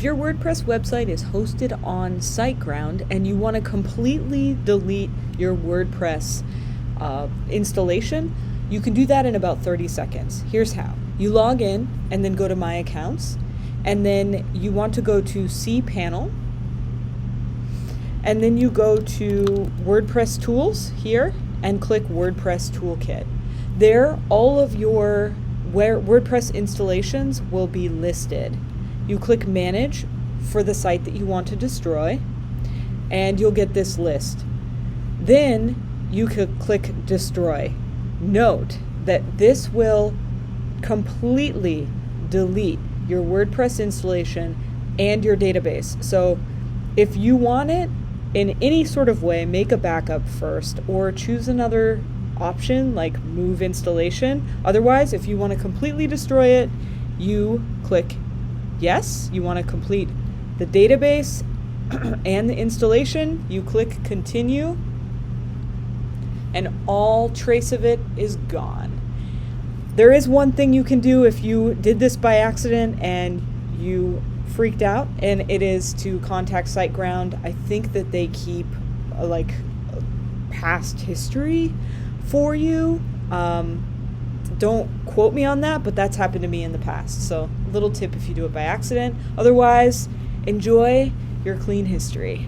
If your WordPress website is hosted on Siteground and you want to completely delete your WordPress installation, you can do that in about 30 seconds. Here's how. You log in and then go to My Accounts, and then you want to go to cPanel, and then you go to WordPress Tools here and click WordPress Toolkit. There, all of your WordPress installations will be listed. You click Manage for the site that you want to destroy, and you'll get this list. Then you could click Destroy. Note that this will completely delete your WordPress installation and your database. So if you want it in any sort of way, make a backup first or choose another option like move installation. Otherwise, if you want to completely destroy it, you click yes. You want to complete the database and the installation, you click continue, and all trace of it is gone. There is one thing you can do if you did this by accident and you freaked out, and it is to contact Siteground. I think that they keep past history for you. Don't quote me on that, but that's happened to me in the past. So little tip if you do it by accident. Otherwise, enjoy your clean history.